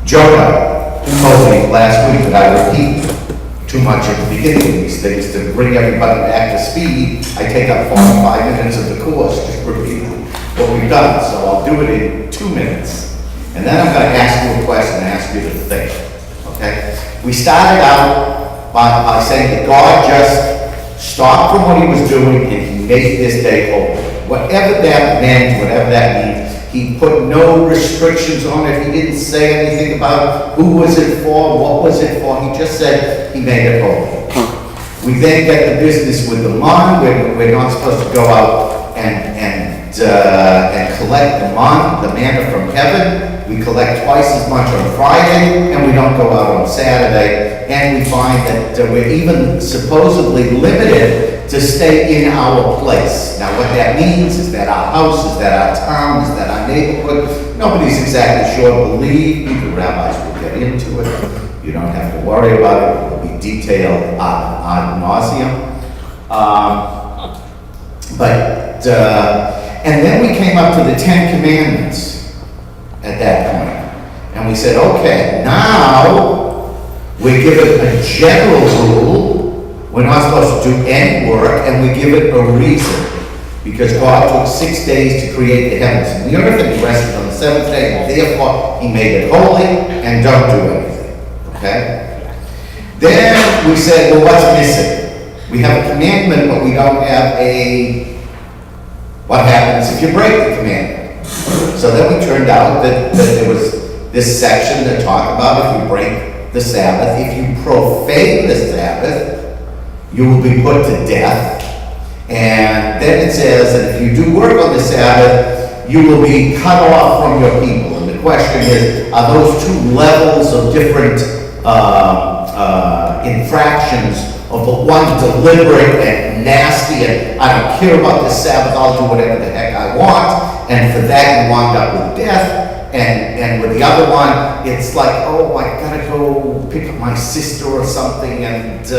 Jonah told me last week that I repeat too much at the beginning of these things to bring everybody back to speed. I take up 45 minutes of the course just repeating what we've done. So I'll do it in 2 minutes. And then I'm going to ask you a question and ask you to think. Okay? We started out by saying that God just stopped from what he was doing and he made this day holy. Whatever that meant, whatever that means, he put no restrictions on it. He didn't say anything about who was it for, what was it for. He just said he made it holy. We then get the business with the man. We're not supposed to go out and collect the manna from heaven. We collect twice as much on Friday, and we don't go out on Saturday. And we find that we're even supposedly limited to stay in our place. Now, what that means is that our house, is that our town, is that our neighborhood. Nobody's exactly sure. Believe me, the rabbis will get into it. You don't have to worry about it. It will be detailed ad nauseum. And then we came up to the 10 Commandments at that point. And we said, okay, now we give it a general rule. We're not supposed to do any work, and we give it a reason. Because God took 6 days to create the heavens and the earth, and he rested on the seventh day, and therefore he made it holy, and don't do anything. Okay? Then we said, well, what's missing? We have a commandment, but we don't have what happens if you break the commandment? So then we turned out that there was this section that talked about if you break the Sabbath, if you profane the Sabbath, you will be put to death. And then it says that if you do work on the Sabbath, you will be cut off from your people. And the question is, are those two levels of different infractions, of the one deliberate and nasty, and I don't care about the Sabbath, I'll do whatever the heck I want, and for that you wind up with death. And with the other one, it's like, oh, I gotta go pick up my sister or something, and it's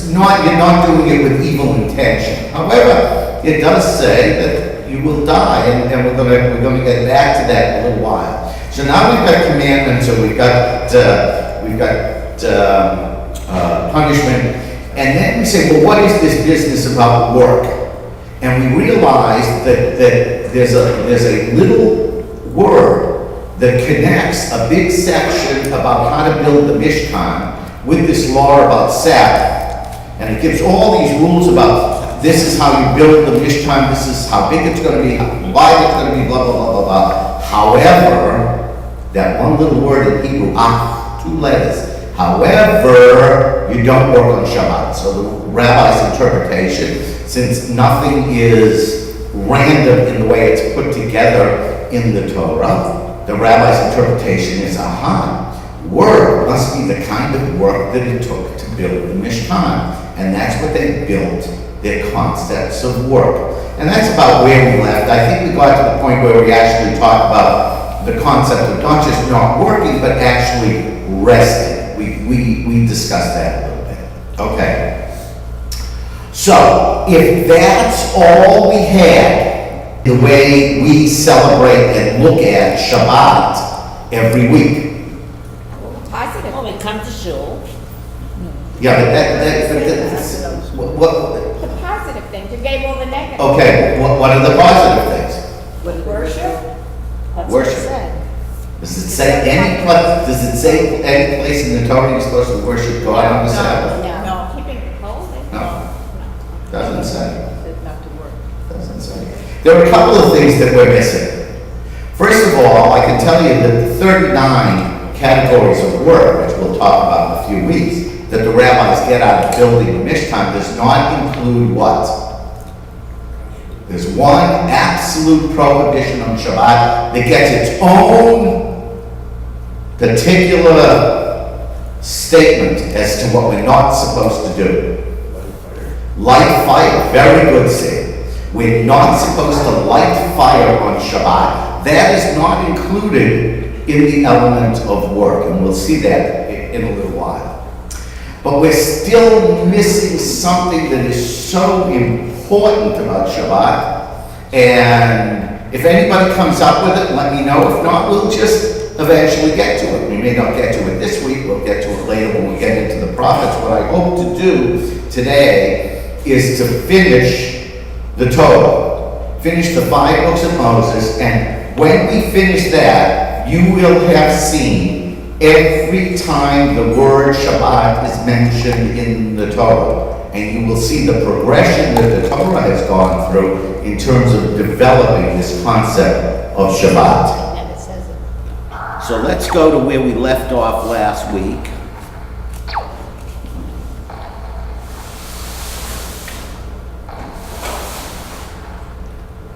not, you're not doing it with evil intention. However, it does say that you will die, and we're gonna get back to that in a little while. So now we've got commandments, and we've got punishment, and then we say, well, what is this business about work? And we realize that there's a little word that connects a big section about how to build the Mishkan with this law about Sabbath. And it gives all these rules about this is how you build the Mishkan, this is how big it's going to be, how wide it's going to be, blah, blah, blah, blah, blah. However, that one little word in Hebrew, 2 letters, however, you don't work on Shabbat. So the rabbi's interpretation, since nothing is random in the way it's put together in the Torah, the rabbi's interpretation is, work must be the kind of work that it took to build the Mishkan. And that's what they built, their concepts of work. And that's about where we left. I think we got to the point where we actually talked about the concept of not just not working, but actually resting. We discussed that a little bit. Okay. So, if that's all we had, the way we celebrate and look at Shabbat every week. Positive. Well, we come to shul. Yeah, but that's what? The positive things. You gave all the negative. Okay, what are the positive things? Worship. That's Worship. what it said. Does it say any place in the Torah you're supposed to worship God on the Sabbath? No, keeping it holy. No. Doesn't say. Not to work. Doesn't say. There are a couple of things that we're missing. First of all, I can tell you that the 39 categories of work, which we'll talk about in a few weeks, that the rabbis get out of building the Mishkan does not include what? There's one absolute prohibition on Shabbat that gets its own particular statement as to what we're not supposed to do. Light fire, very good saying. We're not supposed to light fire on Shabbat. That is not included in the element of work, and we'll see that in a little while. But we're still missing something that is so important about Shabbat, and if anybody comes up with it, let me know. If not, we'll just eventually get to it. We may not get to it this week, we'll get to it later when we get into the prophets. What I hope to do today is to finish the Torah, finish the 5 books of Moses, and when we finish that, you will have seen every time the word Shabbat is mentioned in the Torah. And you will see the progression that the Torah has gone through in terms of developing this concept of Shabbat. And it says it. So let's go to where we left off last week.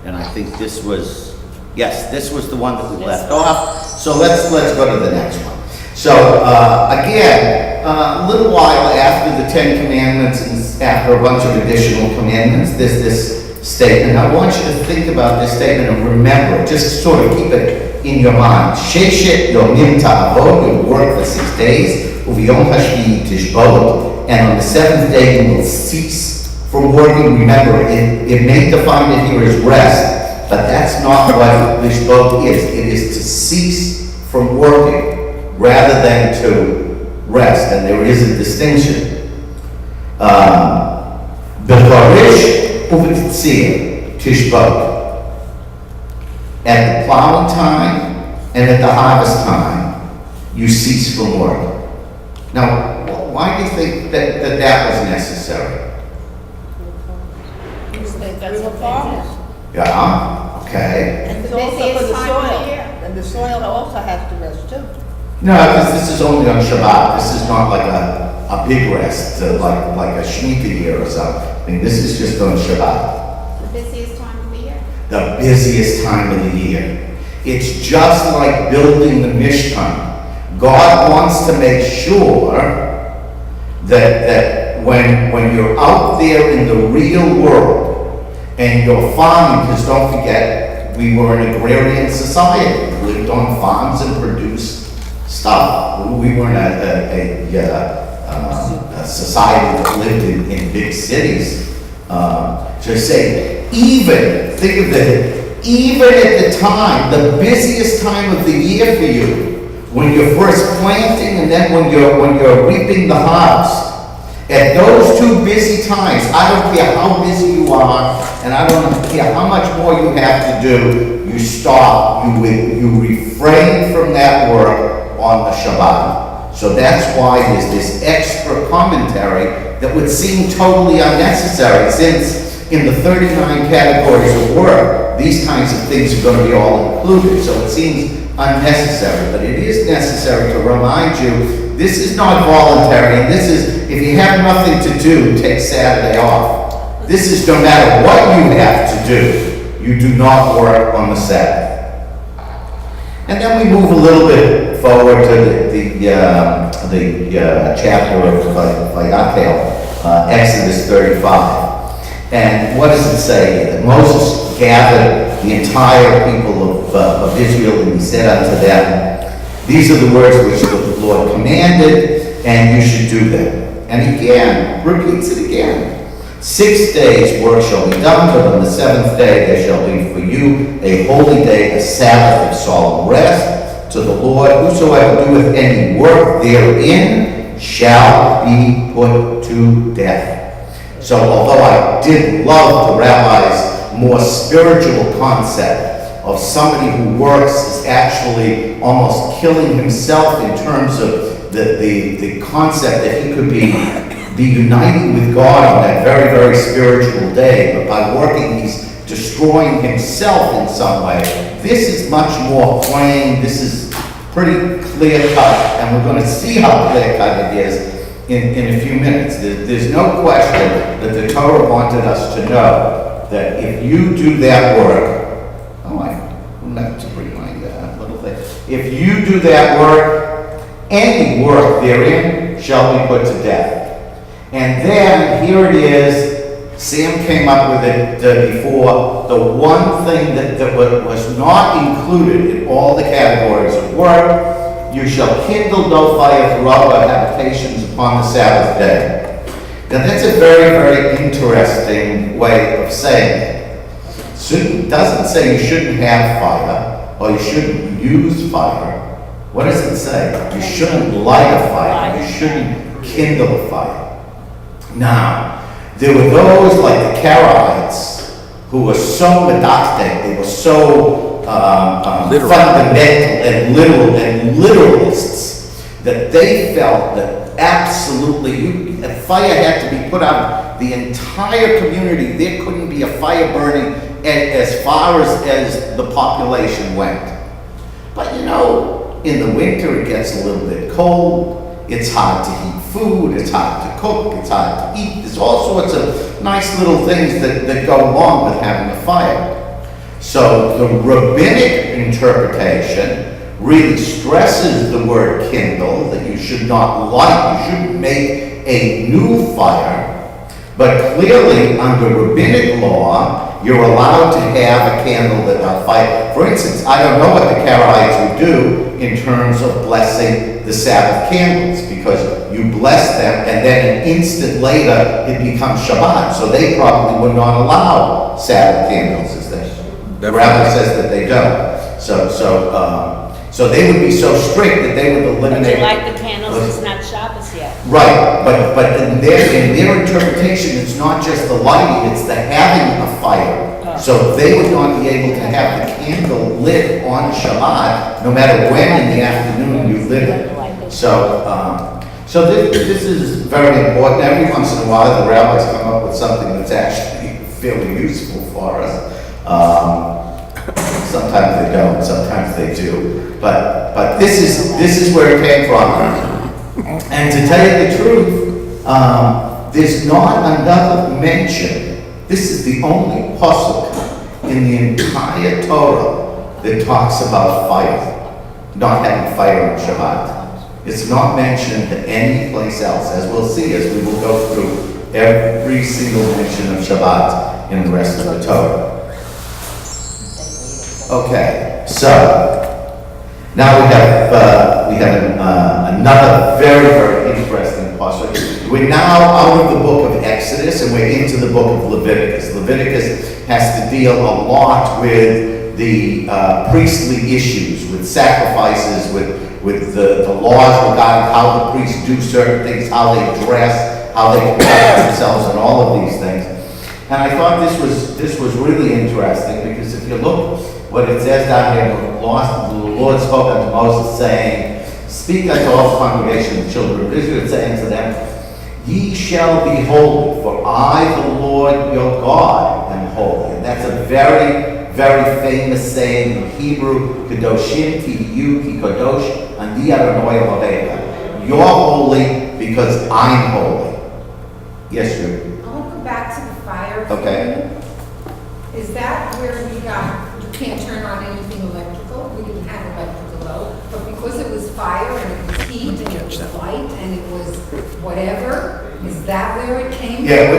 And I think this was, yes, this was the one that we left off. So let's go to the next one. So again, a little while after the 10 Commandments and after a bunch of additional commandments, there's this statement. I want you to think about this statement and remember it. Just sort of keep it in your mind. Sheshet yomim ta'avod, you'll work for 6 days. Uviyom hashvi tishbot, and on the 7th day you will cease from working. Remember, it may define it here as rest, but that's not what tishbot is. It is to cease from working rather than to rest, and there is a distinction. Befarish uvitzir tishbot. At the plowing time and at the harvest time, you cease from work. Now, why do you think that was necessary? That's what farmers. Yeah, okay. And it's The also for busiest the time of the soil, year. and the soil also has to rest too. No, because this is only on Shabbat. This is not like a big rest, like a Shemitah year or something. I mean, this is just on Shabbat. The busiest time of the year. The busiest time of the year. It's just like building the Mishkan. God wants to make sure that when you're out there in the real world and you're farming, because don't forget, we were an agrarian society. We lived on farms and produced stuff. We weren't a society that lived in big cities. So say, think of it, even at the time, the busiest time of the year for you, when you're first planting and then when you're reaping the harvest, at those 2 busy times, I don't care how busy you are, and I don't care how much more you have to do, you stop, you refrain from that work on the Shabbat. So that's why there's this extra commentary that would seem totally unnecessary, since in the 39 categories of work, these kinds of things are going to be all included. So it seems unnecessary, but it is necessary to remind you, this is not voluntary, and this is, if you have nothing to do, take Saturday off. This is no matter what you have to do, you do not work on the Sabbath. And then we move a little bit forward to the chapter of Vayakhel, Exodus 35. And what does it say? That Moses gathered the entire people of Israel, and he said unto them, these are the words which the Lord commanded, and you should do them. And again, repeats it again. 6 days work shall be done, but on the 7th day there shall be for you a holy day, a Sabbath of solemn rest to the Lord. Whosoever doeth any work therein shall be put to death. So although I did love the rabbi's more spiritual concept of somebody who works is actually almost killing himself in terms of the concept that he could be uniting with God on that very, very spiritual day, but by working he's destroying himself in some way. This is much more plain, this is pretty clear cut, and we're going to see how clear cut it is in a few minutes. There's no question that the Torah wanted us to know that if you do that work, I meant to bring my little thing. If you do that work, any work therein shall be put to death. And then, here it is, Sam came up with it before, the one thing that was not included in all the categories of work, you shall kindle no fire throughout our habitations upon the Sabbath day. Now that's a very, very interesting way of saying it. It doesn't say you shouldn't have fire, or you shouldn't use fire. What does it say? You shouldn't light a fire, you shouldn't kindle a fire. Now, there were those like the Karaites who were so medactic, they were so fundamental and literal and literalists that they felt that absolutely a fire had to be put out. The entire community, there couldn't be a fire burning as far as the population went. But you know, in the winter it gets a little bit cold. It's hard to heat food, it's hard to cook, it's hard to eat. There's all sorts of nice little things that go along with having a fire. So the rabbinic interpretation really stresses the word kindle, that you should not light, you shouldn't make a new fire. But clearly, under rabbinic law, you're allowed to have a candle that will fight. For instance, I don't know what the Karaites would do in terms of blessing the Sabbath candles, because you bless them and then an instant later it becomes Shabbat. So they probably would not allow Sabbath candles, as the rabbi says that they don't. So they would be so strict that they would But eliminate. you like the candles, it's not Shabbos yet. Right, but in their interpretation, it's not just the lighting, it's the having a fire. So they would not be able to have the candle lit on Shabbat, no matter when in the afternoon you lit it. So this is very important. Every once in a while, the rabbis come up with something that's actually fairly useful for us. Sometimes they don't, sometimes they do. But this is where it came from. And to tell you the truth, there's not another mention. This is the only pasuk in the entire Torah that talks about fire, not having fire on Shabbat. It's not mentioned any place else, as we'll see as we will go through every single mention of Shabbat in the rest of the Torah. Okay, so now we have another very, very interesting pasuk. We're now out of the book of Exodus and we're into the book of Leviticus. Leviticus has to deal a lot with the priestly issues, with sacrifices, with the laws regarding how the priests do certain things, how they dress, how they conduct themselves, and all of these things. And I thought this was really interesting, because if you look what it says down here, the Lord spoke unto Moses, saying, "Speak unto all the congregation of the children of Israel, saying to them, Ye shall be holy, for I, the Lord your God, am holy." And that's a very, very famous saying in Hebrew, "Kedoshim tihiyu ki kadosh ani Adonai Elohecha." You're holy because I'm holy. Yes, you. I want to go back to the fire. Okay. Is that where we got, you can't turn on anything electrical? We didn't have electrical though, but because it was fire and it was heat and it was light and it was whatever, is that where it came from? Yeah,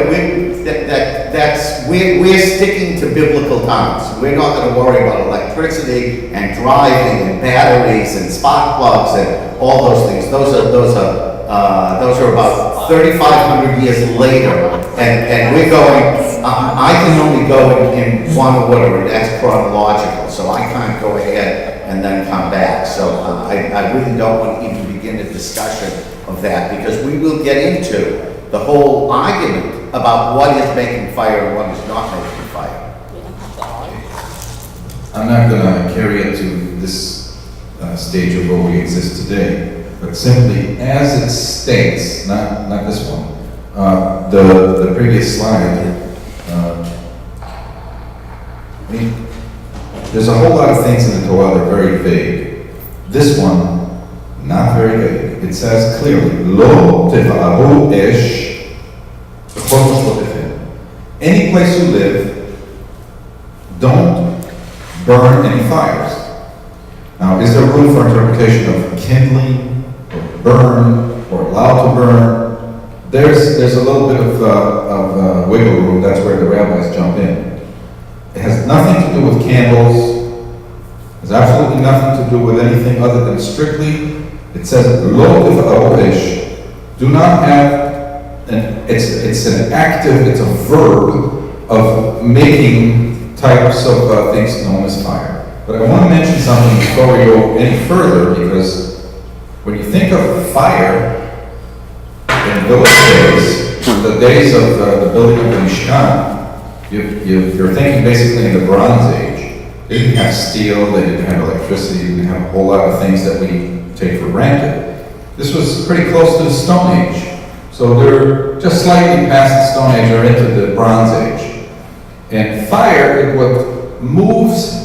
we're sticking to biblical times. We're not going to worry about electricity and driving and batteries and spark plugs and all those things. Those are about 3,500 years later, and we're going. I can only go in one order, and that's chronological. So I can't go ahead and then come back. So I really don't want to even begin a discussion of that, because we will get into the whole argument about what is making fire and what is not making fire. I'm not going to carry it to this stage of where we exist today, but simply as it states, not this one, the previous slide. I mean, there's a whole lot of things in the Torah that are very vague. This one, not very vague. It says clearly, "Lo tefa'aru esh b'chol moshlotechem." Any place you live, don't burn any fires. Now, is there room for interpretation of kindling, or burn, or allowed to burn? There's a little bit of wiggle room. That's where the rabbis jump in. It has nothing to do with candles. It has absolutely nothing to do with anything other than strictly, it says, "Lo tefa'aru esh." Do not have, it's an active, it's a verb of making types of things known as fire. But I want to mention something before we go any further, because when you think of fire in those days, the days of the building of the Mishkan, you're thinking basically in the Bronze Age. They didn't have steel, they didn't have electricity, they didn't have a whole lot of things that we take for granted. This was pretty close to the Stone Age. So they're just slightly past the Stone Age or into the Bronze Age. And fire, it what moves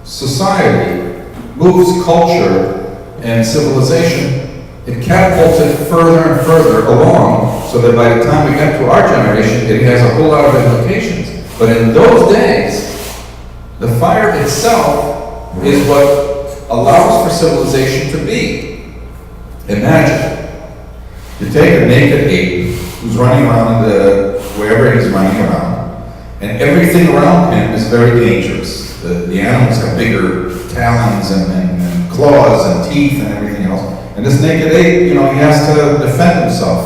society, moves culture and civilization. It catapulted further and further along, so that by the time we get to our generation, it has a whole lot of implications. But in those days, the fire itself is what allows for civilization to be. Imagine, you take a naked ape who's running around wherever he's running around, and everything around him is very dangerous. The animals have bigger talons and claws and teeth and everything else. And this naked ape, he has to defend himself.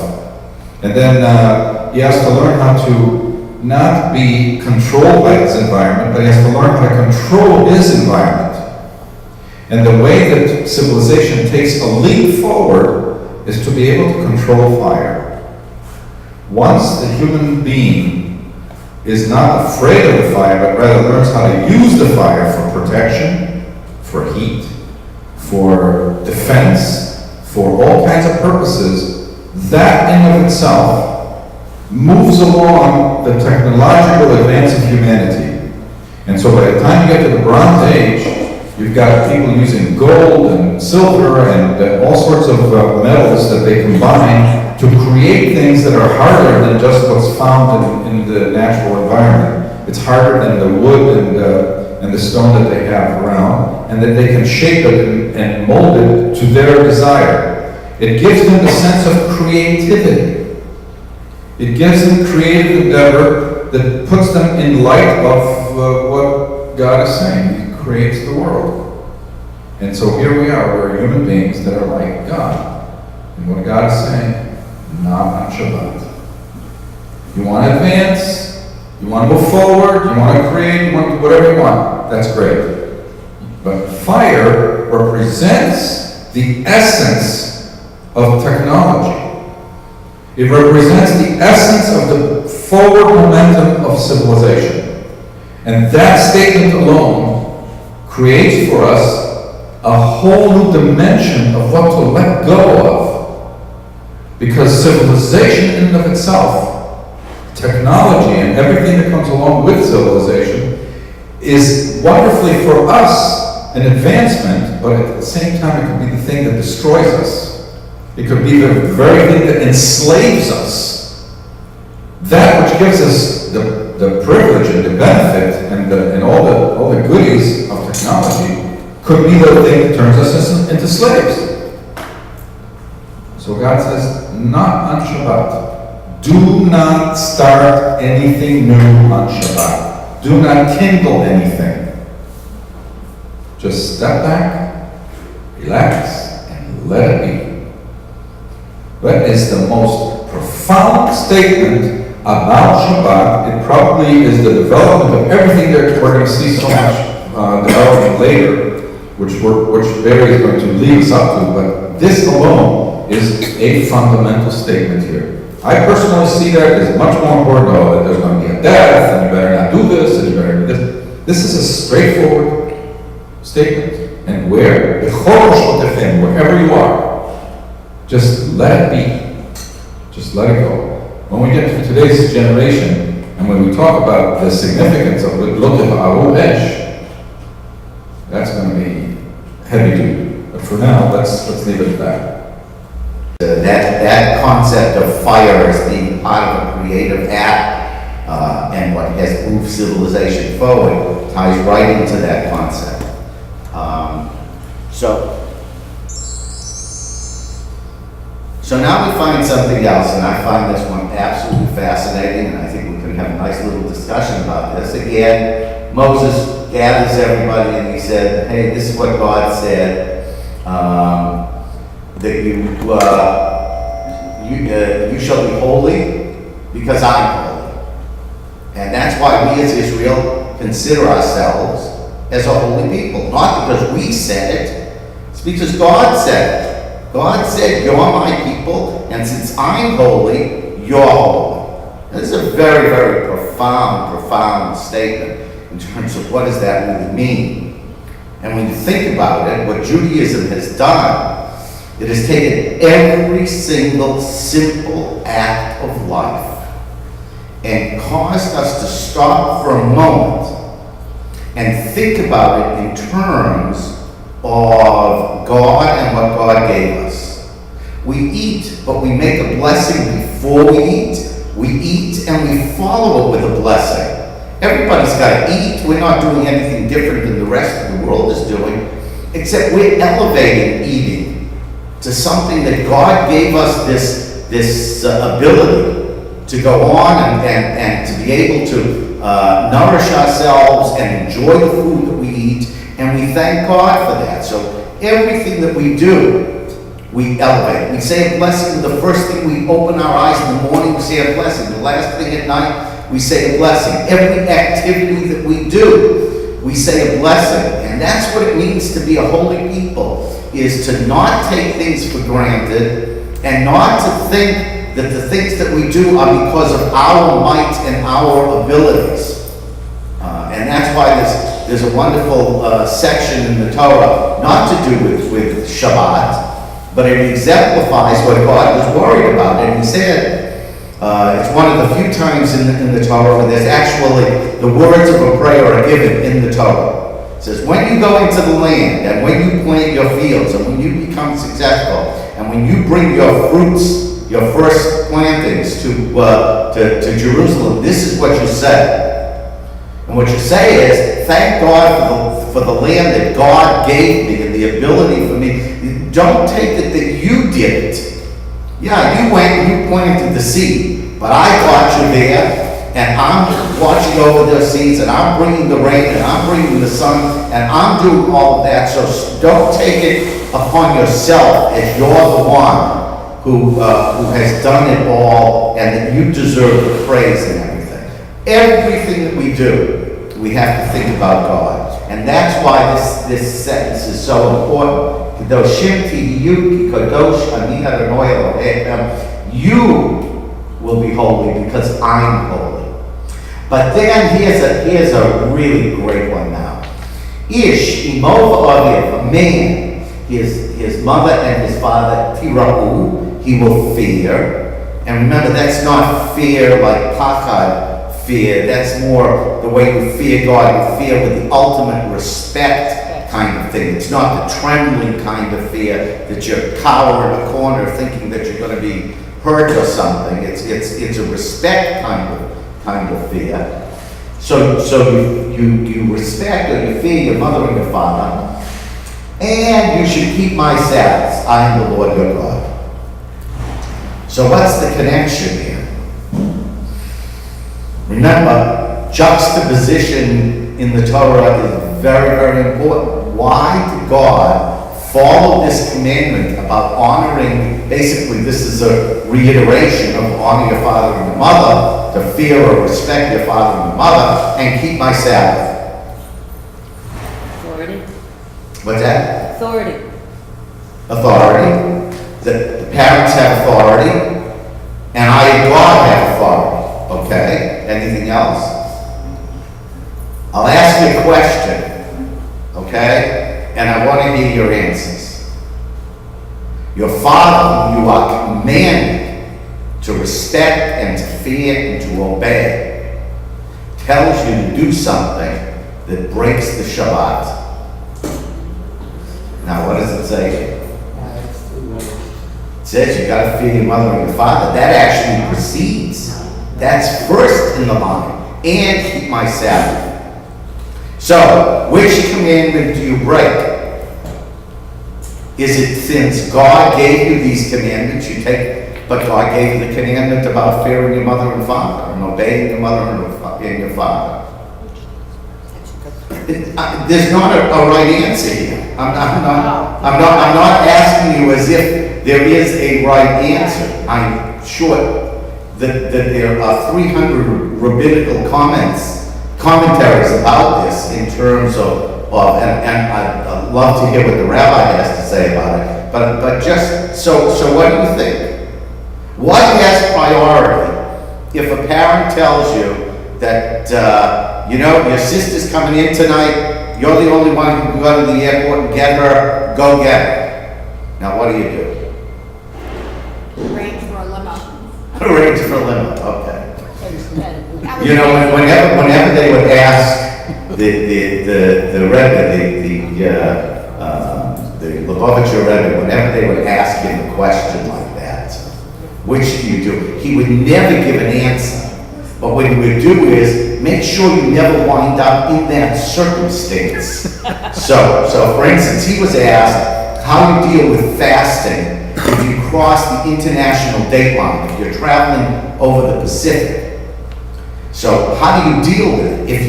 And then he has to learn how to not be controlled by his environment, but he has to learn how to control his environment. And the way that civilization takes a leap forward is to be able to control fire. Once the human being is not afraid of the fire, but rather learns how to use the fire for protection, for heat, for defense, for all kinds of purposes, that in and of itself moves along the technological advance of humanity. And so by the time you get to the Bronze Age, you've got people using gold and silver and all sorts of metals that they combine to create things that are harder than just what's found in the natural environment. It's harder than the wood and the stone that they have around, and that they can shape it and mold it to their desire. It gives them the sense of creativity. It gives them creative endeavor that puts them in light of what God is saying. He creates the world. And so here we are, we're human beings that are like God. And what God is saying, not on Shabbat. You want to advance, you want to move forward, you want to create, you want to do whatever you want. That's great. But fire represents the essence of technology. It represents the essence of the forward momentum of civilization. And that statement alone creates for us a whole new dimension of what to let go of. Because civilization in and of itself, technology and everything that comes along with civilization, is wonderfully for us an advancement, but at the same time it could be the thing that destroys us. It could be the very thing that enslaves us. That which gives us the privilege and the benefit and all the goodies of technology could be the thing that turns us into slaves. So God says, not on Shabbat. Do not start anything new on Shabbat. Do not kindle anything. Just step back, relax, and let it be. That is the most profound statement about Shabbat. It probably is the development of everything that we're going to see so much developing later, which Barry is going to lead us up to. But this alone is a fundamental statement here. I personally see that as much more important, that there's going to be a death, and you better not do this, and you better do this. This is a straightforward statement. And wherever you are, just let it be. Just let it go. When we get to today's generation, and when we talk about the significance of Lotiv Aru Esh, that's going to be heavy duty. But for now, let's leave it at that. That concept of fire as being part of a creative act and what has moved civilization forward ties right into that concept. So now we find something else, and I find this one absolutely fascinating, and I think we can have a nice little discussion about this. Again, Moses gathers everybody and he said, hey, this is what God said, that you shall be holy because I'm holy. And that's why we as Israel consider ourselves as a holy people. Not because we said it, it's because God said it. God said, you're my people, and since I'm holy, you're holy. This is a very, very profound statement in terms of what does that really mean. And when you think about it, what Judaism has done, it has taken every single simple act of life and caused us to stop for a moment and think about it in terms of God and what God gave us. We eat, but we make a blessing before we eat. We eat and we follow it with a blessing. Everybody's got to eat. We're not doing anything different than the rest of the world is doing, except we're elevating eating to something that God gave us this ability to go on and to be able to nourish ourselves and enjoy the food that we eat, and we thank God for that. So everything that we do, we elevate. We say a blessing the first thing we open our eyes in the morning, we say a blessing. The last thing at night, we say a blessing. Every activity that we do, we say a blessing. And that's what it means to be a holy people, is to not take things for granted and not to think that the things that we do are because of our might and our abilities. And that's why there's a wonderful section in the Torah, not to do with Shabbat, but it exemplifies what God was worried about. And he said, it's one of the few times in the Torah where there's actually the words of a prayer are given in the Torah. It says, when you go into the land, and when you plant your fields, and when you become successful, and when you bring your fruits, your first plantings to Jerusalem, this is what you say. And what you say is, thank God for the land that God gave me and the ability for me. Don't take it that you did it. Yeah, you went and you planted the seed, but I got you there, and I'm watching over those seeds, and I'm bringing the rain, and I'm bringing the sun, and I'm doing all of that. So don't take it upon yourself as you're the one who has done it all, and that you deserve the praise and everything. Everything that we do, we have to think about God. And that's why this sentence is so important. Kedoshim tihiyu ki kadosh ani Adonai Elohechem. You will be holy because I'm holy. But then here's a really great one now. Ish imo v'aviv, a man, his mother and his father, tira'u, he will fear. And remember, that's not fear like pachad fear. That's more the way you fear God. You fear with the ultimate respect kind of thing. It's not the trembling kind of fear that you're cower in a corner thinking that you're going to be hurt or something. It's a respect kind of fear. So you respect or you fear your mother and your father, and you should keep my Sabbaths. I am the Lord your God. So what's the connection here? Remember, juxtaposition in the Torah is very, very important. Why did God follow this commandment about honoring? Basically, this is a reiteration of honor your father and your mother, to fear or respect your father and your mother, and keep my Sabbath. Authority. What's that? Authority. Authority. The parents have authority, and I, God, have authority. Okay? Anything else? I'll ask you a question, okay? And I want to hear your answers. Your father, whom you are commanded to respect and to fear and to obey, tells you to do something that breaks the Shabbat. Now, what does it say? It says you got to fear your mother and your father. That actually precedes. That's first in the line. And keep my Sabbath. So, which commandment do you break? Is it since God gave you these commandments, you take, but God gave you the commandment about fearing your mother and father and obeying your mother and your father? There's not a right answer here. I'm not asking you as if there is a right answer. I'm sure that there are 300 rabbinical commentaries about this in terms of and I'd love to hear what the rabbi has to say about it, but just, so what do you think? What has priority if a parent tells you that, your sister's coming in tonight, you're the only one who can go to the airport and get her, go get her. Now, what do you do? Arrange for a limo. Arrange for a limo, okay. Whenever they would ask the Lubavitcher Rebbe, whenever they would ask him a question like that, which do you do? He would never give an answer. But what he would do is make sure you never wind up in that circumstance. So for instance, he was asked how you deal with fasting if you cross the international date line, if you're traveling over the Pacific. So how do you deal with it?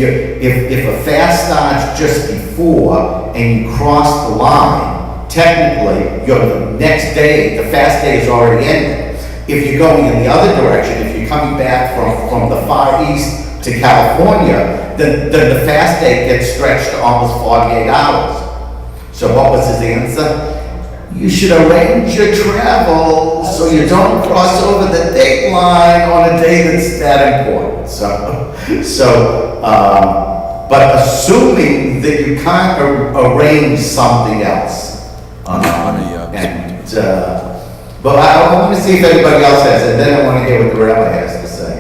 If a fast starts just before and you cross the line, technically the next day, the fast day is already ended. If you're going in the other direction, if you're coming back from the Far East to California, then the fast day gets stretched to almost 48 hours. So what was his answer? You should arrange your travel so you don't cross over the date line on a day that's that important. But assuming that you can't arrange something else. But I want to see if anybody else has it, and then I want to hear what the rabbi has to say.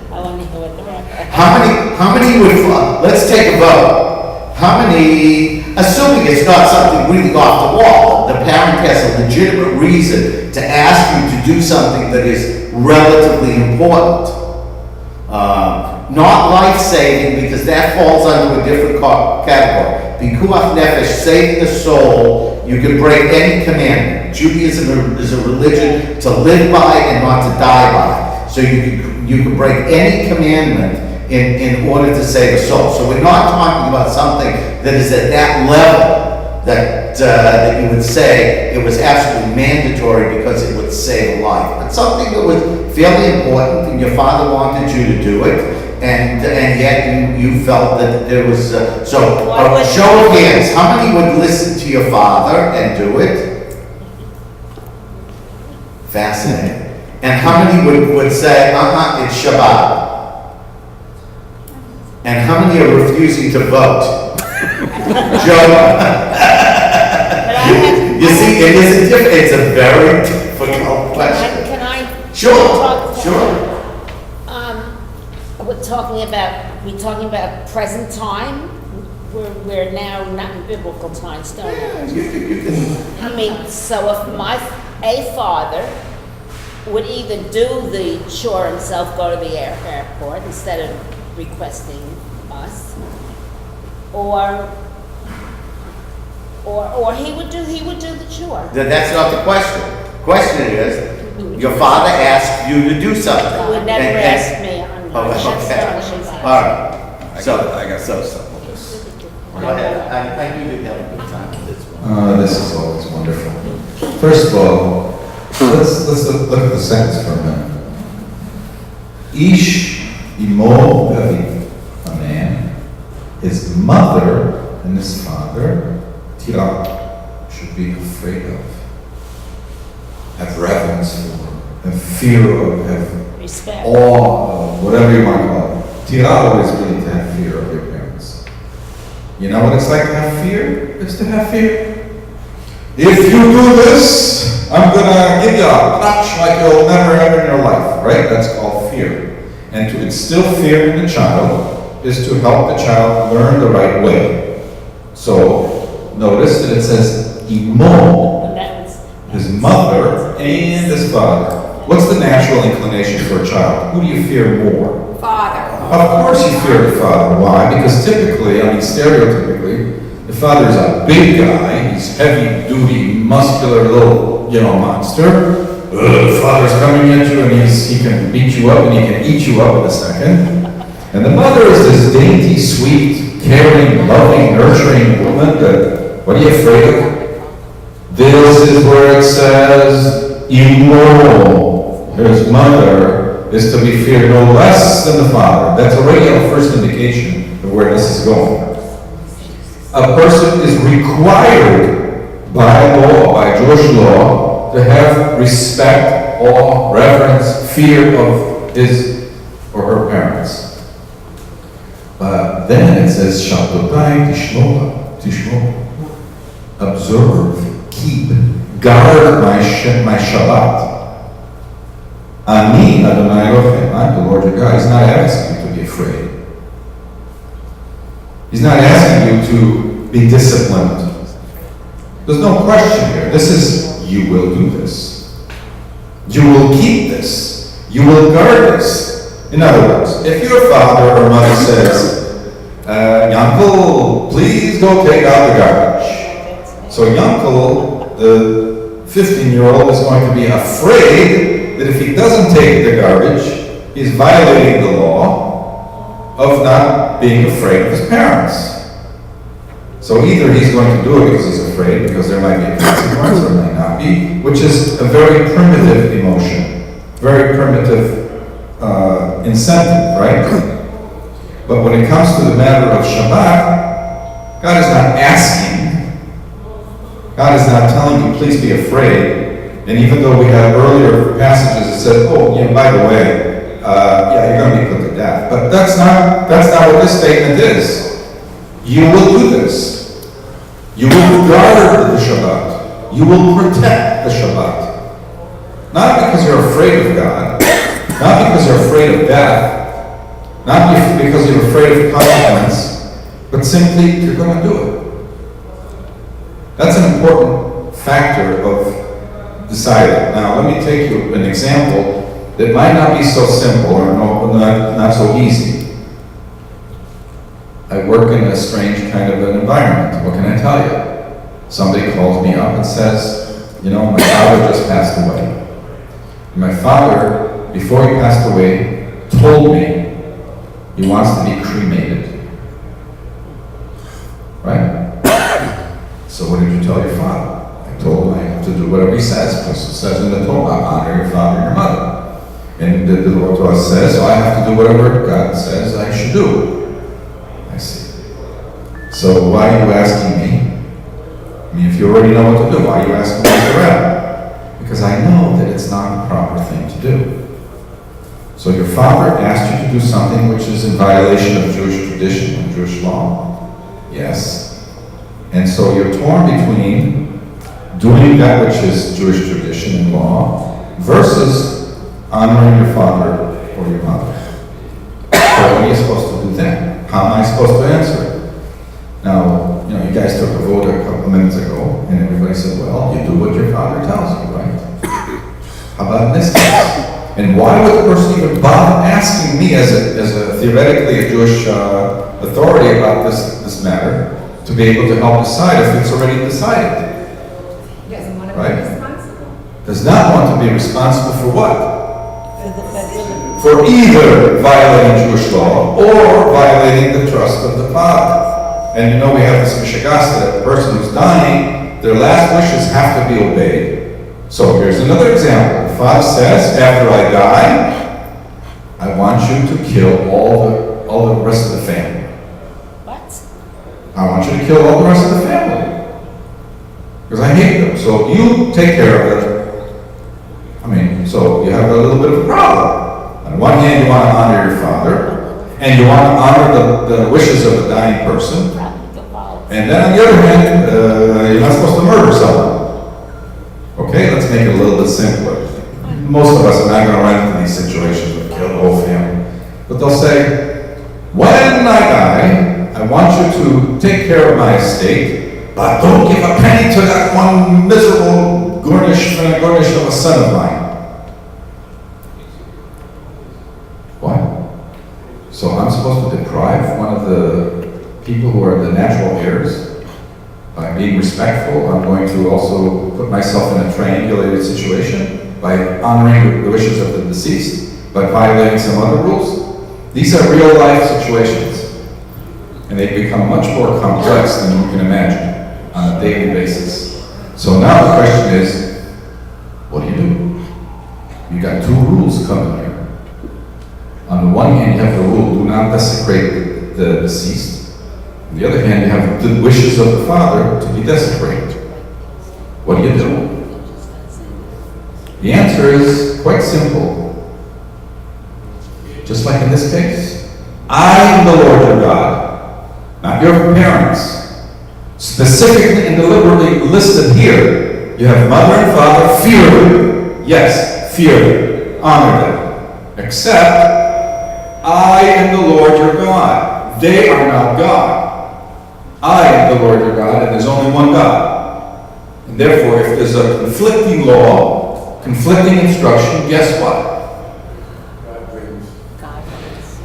I want to hear what the rabbi. How many would, let's take a vote. How many, assuming it's not something really off the wall, the parent has a legitimate reason to ask you to do something that is relatively important. Not life-saving, because that falls under a different category. Pikuach nefesh, saving the soul, you can break any commandment. Judaism is a religion to live by and not to die by. So you can break any commandment in order to save a soul. So we're not talking about something that is at that level that you would say it was absolutely mandatory because it would save a life. But something that was fairly important and your father wanted you to do it, and yet you felt that there was, show of hands, how many would listen to your father and do it? Fascinating. And how many would say, it's Shabbat? And how many are refusing to vote? Joe? You see, it is a different, it's a very difficult question. Can I? Sure. We're talking about present time? We're now not in biblical times, don't we? You can, I mean, so if a father would either do the chore himself, go to the airport instead of requesting us, or he would do the chore. that's not the question. Question is, your father asked you to do something. He would never ask me. Okay. All right. So, I got some stuff on this. go ahead. I knew you'd have a good time with this one. This is always wonderful. First of all, let's look at the sentence for a minute. Ish imo aviv, a man, his mother and his father, tira, should be afraid of, have reverence for, have fear of, have Respect. awe, whatever you want to call it. Tira is really to have fear of your parents. You know what it's like to have fear? It's to have fear. If you do this, I'm gonna give you a punch like you'll never have in your life, right? That's called fear. And to instill fear in the child is to help the child learn the right way. So notice that it says imo, his mother and his father. What's the natural inclination for a child? Who do you fear more? Father. Of course you fear the father. Why? Because typically, stereotypically, the father is a big guy, he's heavy-duty, muscular little, monster. The father's coming at you and he can beat you up and he can eat you up in a second. And the mother is this dainty, sweet, caring, loving, nurturing woman that, what are you afraid of? This is where it says, immoral. His mother is to be feared no less than the father. That's already our first indication of where this is going. a person is required by law, by Jewish law, to have respect, awe, reverence, fear of his or her parents. But then it says, Shabbatai tishmo. Observe, keep, guard my Shabbat. Ani Adonai Elohim, I'm the Lord your God. He's not asking you to be afraid. He's not asking you to be disciplined. There's no question here. This is, you will do this. You will keep this. You will guard this. In other words, if your father or mother says, Yankel, please go take out the garbage. So Yankel, the 15-year-old, is going to be afraid that if he doesn't take the garbage, he's violating the law of not being afraid of his parents. So either he's going to do it because he's afraid, because there might be a consequence, or might not be, which is a very primitive emotion, very primitive incentive, right? But when it comes to the matter of Shabbat, God is not asking, God is not telling you, please be afraid. And even though we have earlier passages that said, oh, by the way, you're going to be put to death. But that's not what this statement is. You will do this. You will guard the Shabbat. You will protect the Shabbat. Not because you're afraid of God, not because you're afraid of death, not because you're afraid of consequence, but simply you're going to do it. That's an important factor of deciding. Now, let me take you an example that might not be so simple or not so easy. I work in a strange kind of an environment. What can I tell you? Somebody calls me up and says, my father just passed away. And my father, before he passed away, told me he wants to be cremated. Right? So what did you tell your father? I told him I have to do whatever he says, because it says in the Torah, honor your father and your mother. And the Torah says, so I have to do whatever God says I should do. I see. So why are you asking me? If you already know what to do, why are you asking me as a rabbi? Because I know that it's not the proper thing to do. So your father asked you to do something which is in violation of Jewish tradition and Jewish law. Yes. And so you're torn between doing that which is Jewish tradition and law versus honoring your father or your mother. So what are you supposed to do then? How am I supposed to answer it? Now, you guys took a vote a couple minutes ago, and everybody said, well, you do what your father tells you, right? How about in this case? And why would the person even bother asking me as a theoretically a Jewish authority about this matter to be able to help decide if it's already decided? He doesn't want to Right. be responsible. Does not want to be responsible for what? For either violating Jewish law or violating the trust of the father. And we have this Mishagas that the person who's dying, their last wishes have to be obeyed. So here's another example. The father says, after I die, I want you to kill all the rest of the family. What? I want you to kill all the rest of the family. Because I hate them. So you take care of them. So you have a little bit of a problem. On one hand, you want to honor your father, and you want to honor the wishes of the dying person. And then on the other hand, you're not supposed to murder someone. Okay, let's make it a little bit simpler. Most of us are not going to run into these situations with kill the whole family. But they'll say, when I die, I want you to take care of my estate, but don't give a penny to that one miserable Gornish of a son of mine. What? So I'm supposed to deprive one of the people who are the natural heirs by being respectful? I'm going to also put myself in a triangulated situation by honoring the wishes of the deceased, by violating some other rules. These are real life situations, and they become much more complex than you can imagine on a daily basis. So now the question is, what do? You got two rules coming here. On the one hand, you have the rule, do not desecrate the deceased. On the other hand, you have the wishes of the father to be desecrated. What do you do? The answer is quite simple. Just like in this case, I am the Lord your God, not your parents. Specifically and deliberately listed here, you have mother and father, fear them. Yes, fear them, honor them. Except, I am the Lord your God. They are not God. I am the Lord your God, and there's only one God. And therefore, if there's a conflicting law, conflicting instruction, guess what?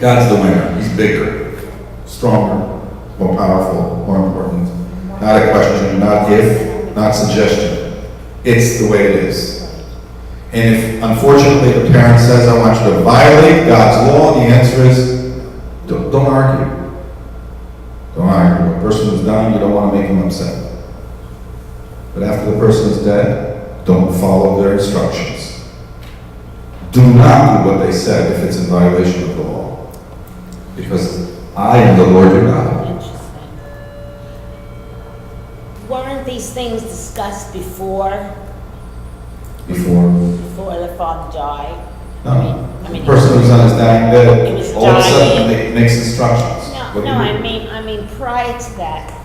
God's the winner. He's bigger, stronger, more powerful, more important. Not a question, not if, not suggestion. It's the way it is. And if, unfortunately, the parent says, I want you to violate God's law, the answer is, don't argue. Don't argue. A person who's dying, you don't want to make him upset. But after the person is dead, don't follow their instructions. Do not do what they said if it's in violation of the law. Because I am the Lord your God. Interesting. Weren't these things discussed before the father died? No. I mean, The person who's on his dying he bed, was all of a sudden dying. makes instructions. No, What do no, you do? I mean prior to that.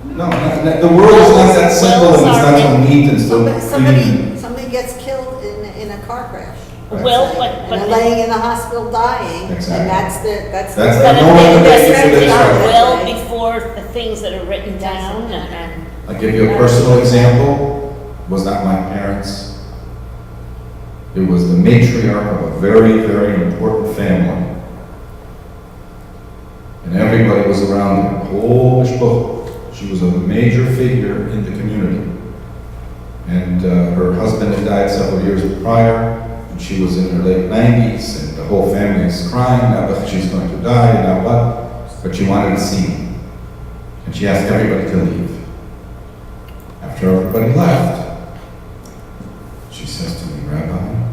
No, the world is not that simple and it's not so neat and so clean. Somebody gets killed in a car crash. Right. Well, And but they're laying in the hospital dying, Exactly. and that's That's the. the no one there's for this a right. will before the things that are written down and. I'll give you a personal example. It was not my parents. It was the matriarch of a very, very important family. And everybody was around her, the whole mishpuch. She was a major figure in the community. And her husband had died several years prior, and she was in her late 90s, and the whole family is crying, now that she's going to die, now what? But she wanted to see me. And she asked everybody to leave. After everybody left, she says to me, Rabbi,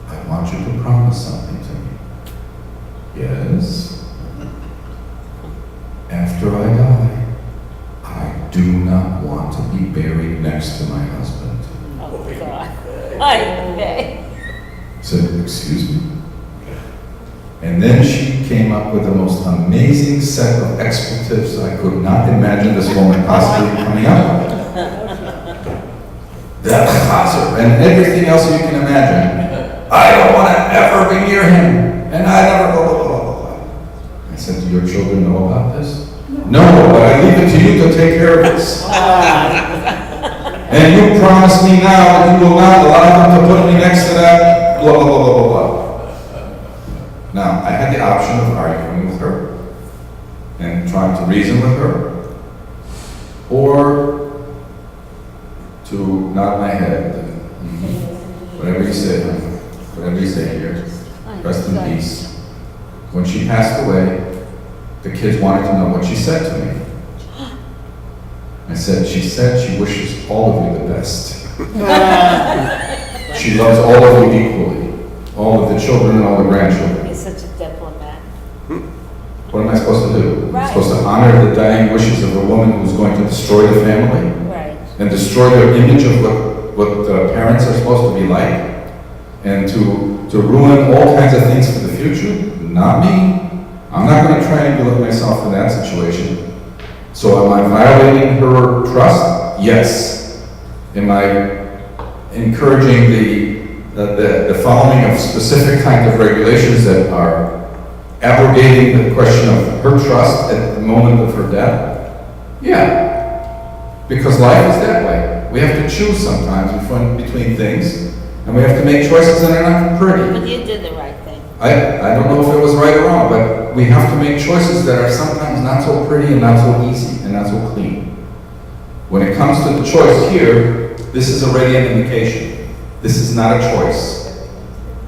I want you to promise something to me. Yes. After I die, I do not want to be buried next to my husband. Oh, God. Okay. I said, excuse me? And then she came up with the most amazing set of expletives I could not imagine this woman possibly coming up with. That chazer and everything else you can imagine. I don't want to ever be near him. And I never blah, blah, blah, blah, blah. I said, do your children know about this? No, but I leave it to you to take care of this. And you promise me now that you will not allow them to put me next to that, blah, blah, blah, blah, blah, blah. Now, I had the option of arguing with her and trying to reason with her, or to nod my head and whatever you say, whatever you say here, rest in peace. When she passed away, the kids wanted to know what she said to me. I said, she said she wishes all of you the best. She loves all of you equally, all of the children and all the grandchildren. He's such a diplomat. What am I supposed to do? Right. I'm supposed to honor the dying wishes of a woman who's going to destroy the family Right. and destroy their image of what parents are supposed to be like, and to ruin all kinds of things for the future? Not me. I'm not going to triangulate myself in that situation. So am I violating her trust? Yes. Am I encouraging the following of specific kind of regulations that are abrogating the question of her trust at the moment of her death? Yeah. Because life is that way. We have to choose sometimes between things, and we have to make choices that are not pretty. But you did the right thing. I don't know if it was right or wrong, but we have to make choices that are sometimes not so pretty and not so easy and not so clean. When it comes to the choice here, this is already an indication. This is not a choice.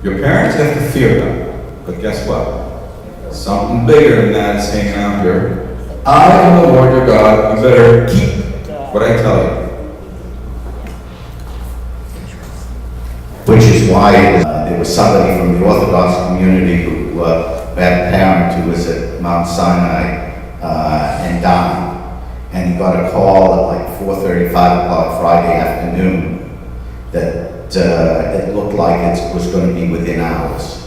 Your parents, you have to fear them. But guess what? Something bigger than that is hanging out here. I am the Lord your God. You better keep what I tell you. Which is why there was somebody from the Orthodox community who had a parent who was at Mount Sinai, and dine. And he got a call at like 4:30, 5 o'clock Friday afternoon that it looked like it was going to be within hours.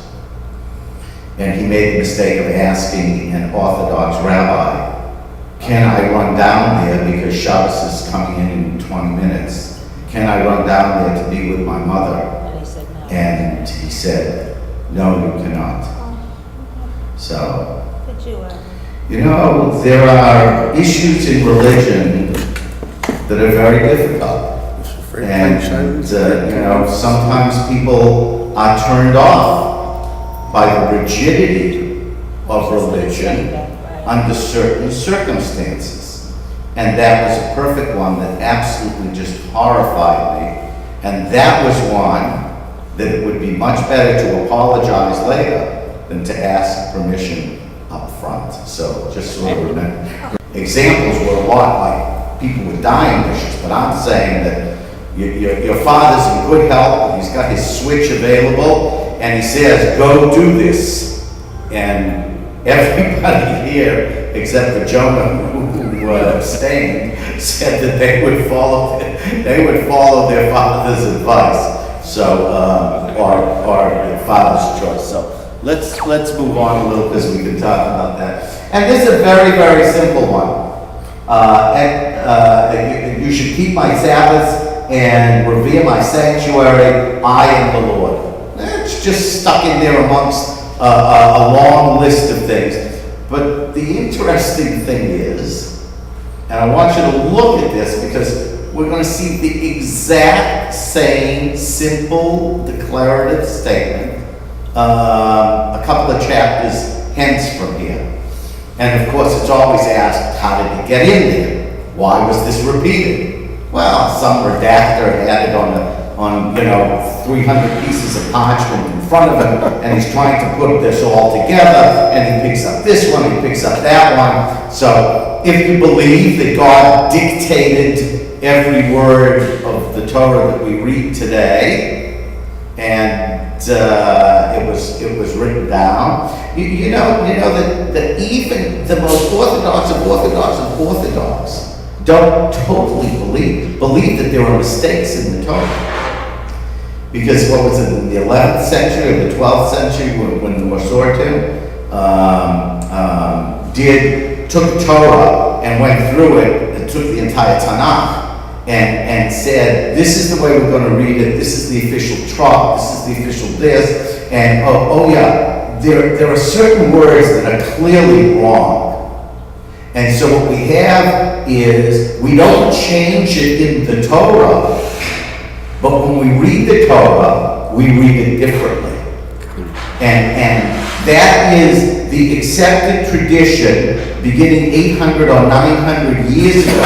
And he made the mistake of asking an Orthodox rabbi, can I run down there because Shabbos is coming in 20 minutes? Can I run down there to be with my mother? And he said no. And he said, no, you cannot. So, Could you, you know, there are issues in religion that are very difficult. And, you know, sometimes people are turned off by the rigidity of religion under certain circumstances. And that was a perfect one that absolutely just horrified me. And that was one that it would be much better to apologize later than to ask permission up front. So just sort of remember. Examples were a lot like people with dying wishes, but I'm saying that your father's in good health, he's got his switch available, and he says, go do this. And everybody here, except for Jonah, who abstained, said that they would follow their father's advice, so, or their father's choice. So let's move on a little, because we can talk about that. And this is a very, very simple one. You should keep my Sabbaths and revere my sanctuary. I am the Lord. It's just stuck in there amongst a long list of things. But the interesting thing is, and I want you to look at this because we're going to see the exact same simple declarative statement a couple of chapters hence from here. And of course, it's always asked, how did it get in there? Why was this repeated? Well, some redactor had it on 300 pieces of parchment in front of him, and he's trying to put this all together, and he picks up this one, he picks up that one. So, if you believe that God dictated every word of the Torah that we read today, and it was written down, you know that even the most orthodox of orthodox don't totally believe that there are mistakes in the Torah. Because what was it, in the 11th century or the 12th century when the Masortim took Torah and went through it and took the entire Tanakh and said, this is the way we're going to read it, this is the official Torah, this is the official this, and there are certain words that are clearly wrong. And so what we have is, we don't change it in the Torah, but when we read the Torah, we read it differently. And that is the accepted tradition beginning 800 or 900 years ago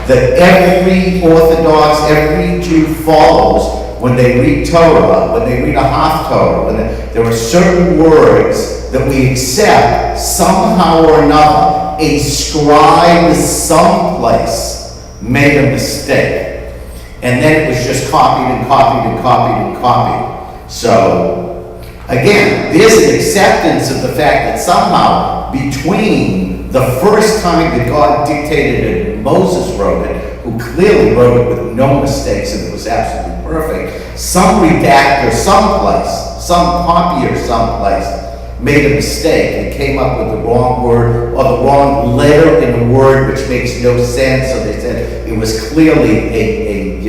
that every Orthodox, every Jew follows when they read Torah, when they read a Haftorah. There are certain words that we accept somehow or another. A scribe someplace made a mistake. And then it was just copied and copied and copied and copied. So, again, there's an acceptance of the fact that somehow between the first time that God dictated it and Moses wrote it, who clearly wrote it with no mistakes and it was absolutely perfect, some redactor someplace, some copier someplace, made a mistake and came up with the wrong word or the wrong letter in a word which makes no sense. So they said it was clearly a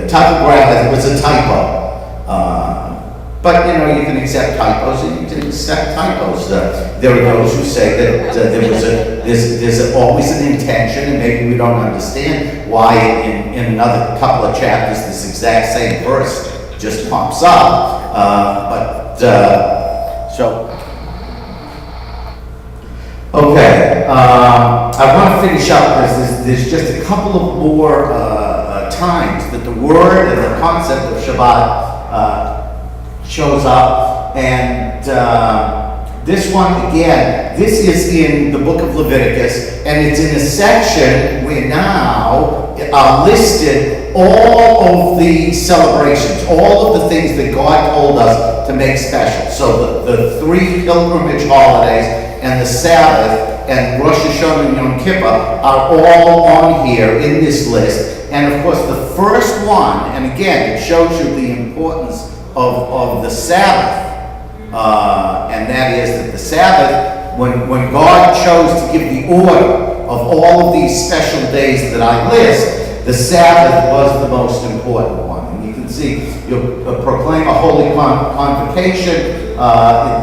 typograph. It was a typo. But you can accept typos and you can accept typos. There are those who say that there's always an intention, and maybe we don't understand why in another couple of chapters this exact same verse just pops up. Okay, I want to finish up because there's just a couple of more times that the word and the concept of Shabbat shows up, and this one again, this is in the book of Leviticus, and it's in a section where now are listed all of the celebrations, all of the things that God told us to make special. So the three pilgrimage holidays, and the Sabbath and Rosh Hashanah and Yom Kippur are all on here in this list. And of course, the first one, and again, it shows you the importance of the Sabbath, and that is that the Sabbath, when God chose to give the order of all of these special days that I list, the Sabbath was the most important one. And you can see, you'll proclaim a holy convocation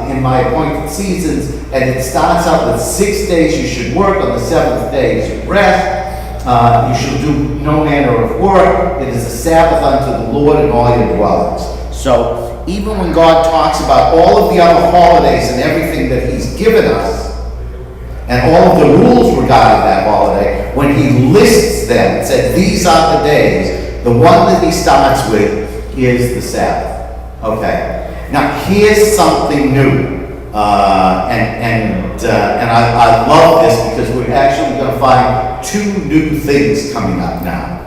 in my appointed seasons, and it starts out with 6 days you should work, on the 7th day you should rest. You shall do no manner of work. It is a Sabbath unto the Lord in all your dwellings. So even when God talks about all of the other holidays and everything that He's given us, and all of the rules regarding that holiday, when He lists them and said, these are the days, the one that He starts with is the Sabbath. Okay. Now here's something new. And I love this because we're actually going to find 2 new things coming up now.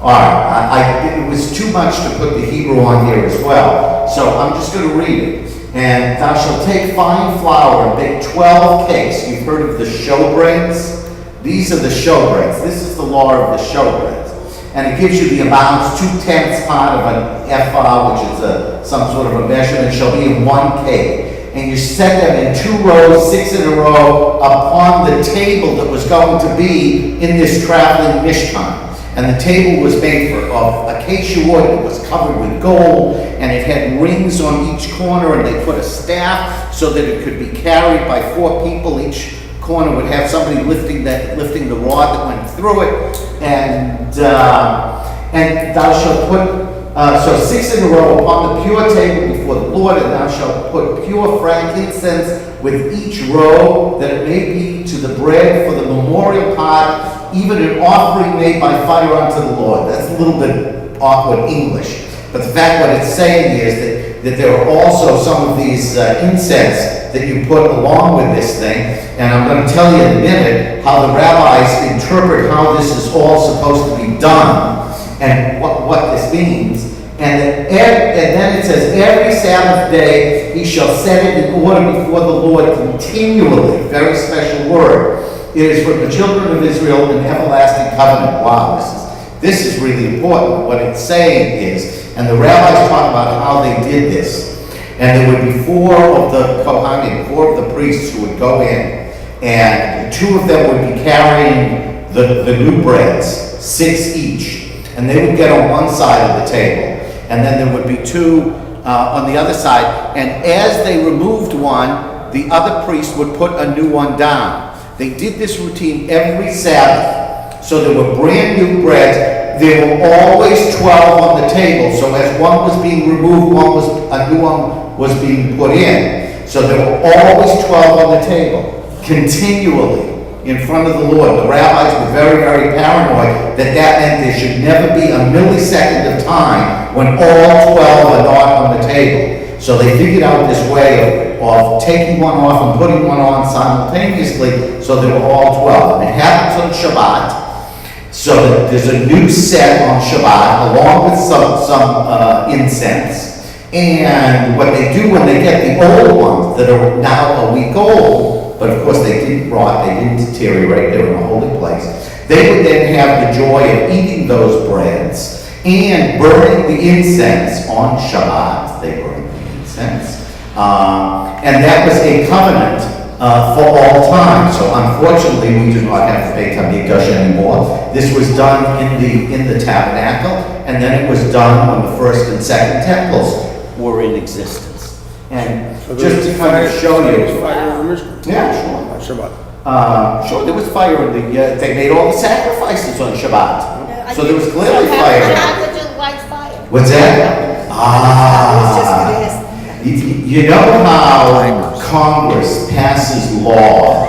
All right, it was too much to put the Hebrew on here as well, so I'm just going to read it. And thou shalt take fine flour and bake 12 cakes. You've heard of the showbreads? These are the showbreads. This is the law of the showbreads. And it gives you the amounts, 2/10 part of an ephah, which is some sort of a measurement, shall be in 1 cake. And you set them in 2 rows, 6 in a row, upon the table that was going to be in this traveling Mishkan. And the table was made of acacia wood. It was covered with gold, and it had rings on each corner, and they put a staff so that it could be carried by 4 people. Each corner would have somebody lifting the rod that went through it. And thou shalt put so 6 in a row upon the pure table before the Lord, and thou shalt put pure frankincense with each row, that it may be to the bread for the memorial part, even an offering made by fire unto the Lord. That's a little bit awkward English, but the fact what it's saying is that there are also some of these incense that you put along with this thing, and I'm going to tell you in a minute how the rabbis interpret how this is all supposed to be done and what this means. And then it says, every Sabbath day he shall set it in order before the Lord continually. Very special word. It is for the children of Israel an everlasting covenant. Wow, this is really important. What it's saying is, and the rabbis talk about how they did this. And there would be 4 of the Kohanim, 4 of the priests who would go in, and 2 of them would be carrying the new breads, 6 each. And they would get on one side of the table. And then there would be 2 on the other side. And as they removed one, the other priest would put a new one down. They did this routine every Sabbath. So there were brand new breads. There were always 12 on the table. So as one was being removed, a new one was being put in. So there were always 12 on the table, continually in front of the Lord. The rabbis were very, very paranoid that meant there should never be a millisecond of time when all 12 are not on the table. So they figured out this way of taking one off and putting one on simultaneously, so they were all 12. And it happens on Shabbat, so that there's a new set on Shabbat along with some incense. And what they do when they get the old ones that are now a week old, but of course they didn't rot, they didn't deteriorate, they were in a holy place, they would then have the joy of eating those breads and burning the incense on Shabbat. They burned the incense. And that was a covenant for all time. So unfortunately, we do not have the Beit HaMikdash anymore. This was done in the tabernacle, and then it was done when the first and second temples were in existence. And So just to kind of show there was you. fire in the Mishkan? Yeah, sure. Shabbat. Sure, there was fire in the, they made all the sacrifices on Shabbat. So there was clearly How fire. could you light fire? What's that? I was just gonna ask. You know how Congress passes laws,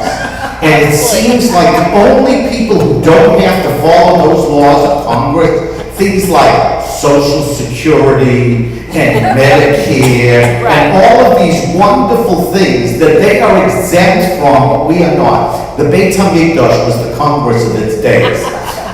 and it seems like the only people who don't have to follow those laws are Congress. Things like Social Security and Medicare and all of these wonderful things that they are exempt from, but we are not. The Beit HaMikdash was the Congress of its days.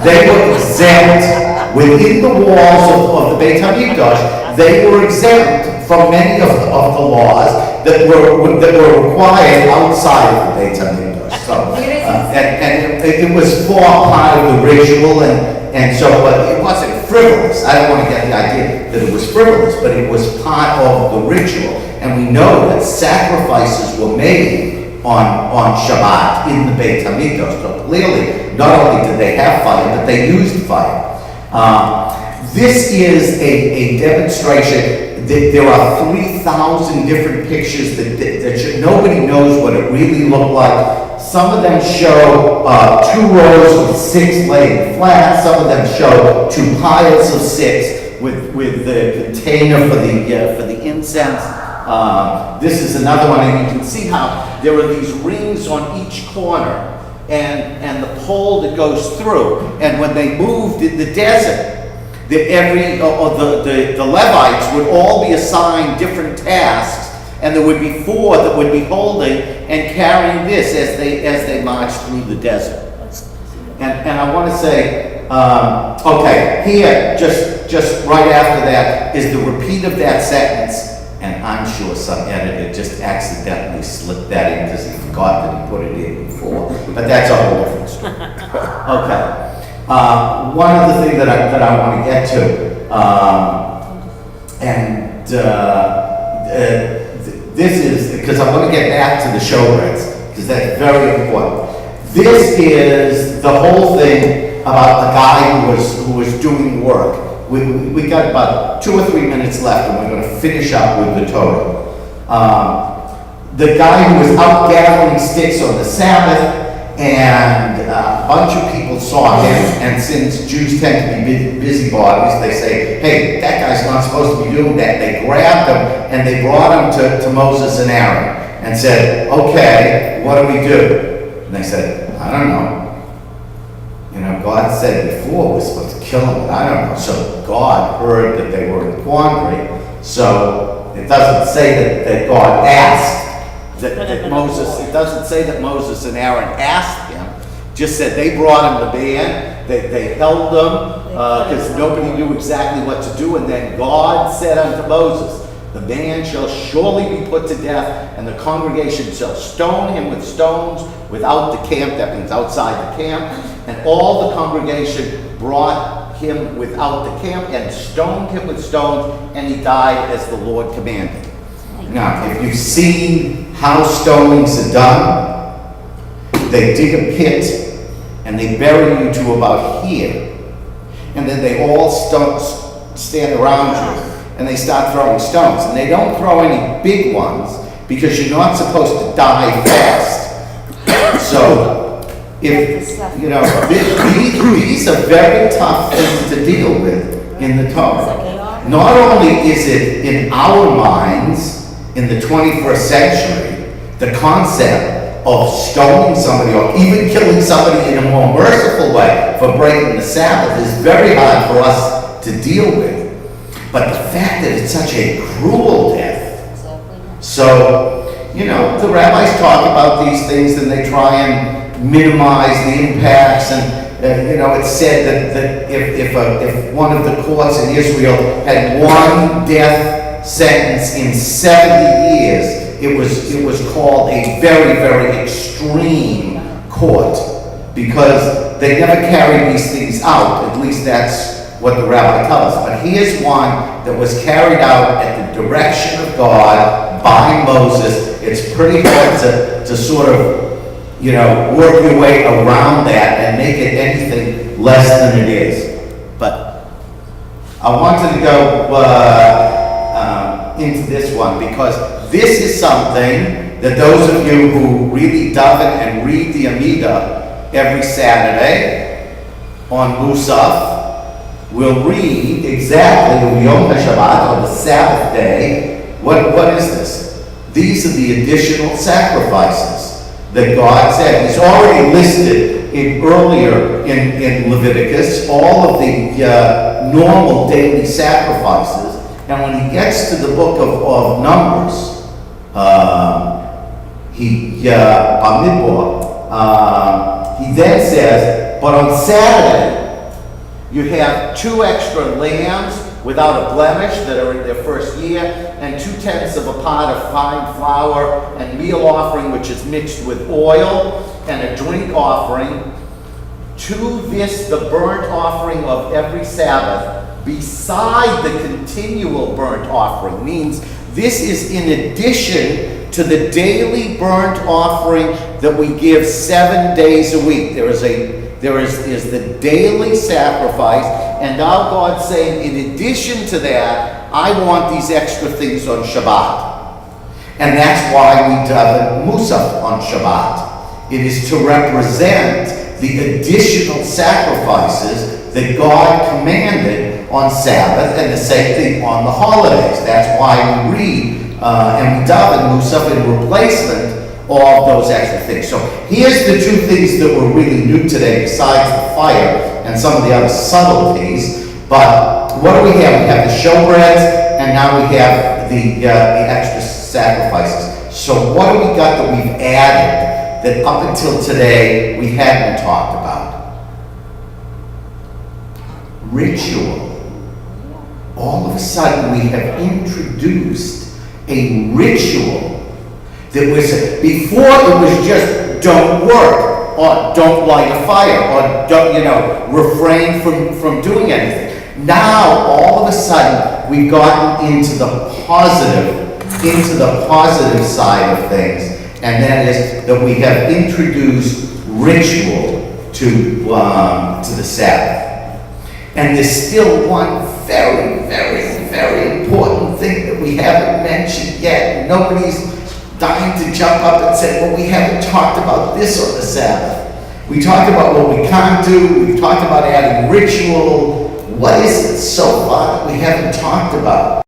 They were exempt within the walls of the Beit HaMikdash. They were exempt from many of the laws, that were required outside of the Beit HaMikdash. So, and it was for part of the ritual, and so, but it wasn't frivolous. I don't want to get the idea that it was frivolous, but it was part of the ritual. And we know that sacrifices were made on Shabbat in the Beit HaMikdash. So clearly, not only did they have fire, but they used fire. This is a demonstration. There are 3,000 different pictures nobody knows what it really looked like. Some of them show 2 rows with 6 laying flat. Some of them show 2 piles of 6 with the container for the incense. This is another one, and you can see how there are these rings on each corner, and the pole that goes through. And when they moved in the desert, the Levites would all be assigned different tasks, and there would be 4 that would be holding and carrying this as they marched through the desert. And I want to say, okay, here, just right after that, is the repeat of that sentence, and I'm sure some editor just accidentally slipped that in because he forgot that he put it in before, but that's a whole different story. Okay. One other thing that I want to get to, this is, because I want to get back to the showbreads, because that's very important. This is the whole thing about the guy who was doing work. We got about 2 or 3 minutes left, and we're going to finish up with the Torah. The guy who was out gathering sticks on the Sabbath, and a bunch of people saw him, and since Jews tend to be busybodies, they say, hey, that guy's not supposed to be doing that. They grabbed him, and they brought him to Moses and Aaron, and said, okay, what do we do? And they said, I don't know. God said before we're supposed to kill him, but I don't know. So God heard that they were in quandary, so it doesn't say that God asked, that Moses, it doesn't say that Moses and Aaron asked him, just said they brought him the band, they held them, because nobody knew exactly what to do, and then God said unto Moses, the man shall surely be put to death, and the congregation shall stone him with stones without the camp, that means outside the camp, and all the congregation brought him without the camp and stoned him with stones, and he died as the Lord commanded. Now, if you've seen how stonings are done, they dig a pit and they bury you to about here, and then they all stand around you and they start throwing stones. And they don't throw any big ones because you're not supposed to die fast. So, if these are very tough things to deal with in the Torah. Not only is it in our minds, in the 21st century, the concept of stoning somebody or even killing somebody in a more merciful way for breaking the Sabbath is very hard for us to deal with. But the fact that it's such a cruel death. So, the rabbis talk about these things and they try and minimize the impacts. And, it's said that if one of the courts in Israel had one death sentence in 70 years, it was called a very, very extreme court because they never carried these things out. At least that's what the rabbi tells us. But here's one that was carried out at the direction of God by Moses. It's pretty hard to sort of, work your way around that and make it anything less than it is. But I wanted to go into this one because this is something that those of you who really daven and read the Amidah every Saturday on Musaf will read exactly on Yom HaShabbat, on the Sabbath day. What is this? These are the additional sacrifices that God said. He's already listed earlier in Leviticus all of the normal daily sacrifices. And when he gets to the book of Numbers, he then says, but on Saturday, you have 2 extra lambs without a blemish that are in their first year, and 2/10 of a pot of fine flour and meal offering which is mixed with oil, and a drink offering. To this the burnt offering of every Sabbath, beside the continual burnt offering. Means this is in addition to the daily burnt offering that we give 7 days a week. There is the daily sacrifice, and now God's saying, in addition to that, I want these extra things on Shabbat. And that's why we daven Musaf on Shabbat. It is to represent the additional sacrifices that God commanded on Sabbath, and the same thing on the holidays. That's why we read and we daven Musaf in replacement of those extra things. So here's the two things that were really new today, besides the fire and some of the other subtleties. But what do we have? We have the showbreads, and now we have the extra sacrifices. So what do we got that we've added that up until today we hadn't talked about? Ritual. All of a sudden we have introduced a ritual that was, before it was just don't work, or don't light a fire, or don't, refrain from doing anything. Now, all of a sudden, we've gotten into the positive side of things, and that is that we have introduced ritual to the Sabbath. And there's still one very, very, very important thing that we haven't mentioned yet. Nobody's dying to jump up and say, well, we haven't talked about this on the Sabbath. We talked about what we can't do. We've talked about adding ritual. What is it so far that we haven't talked about?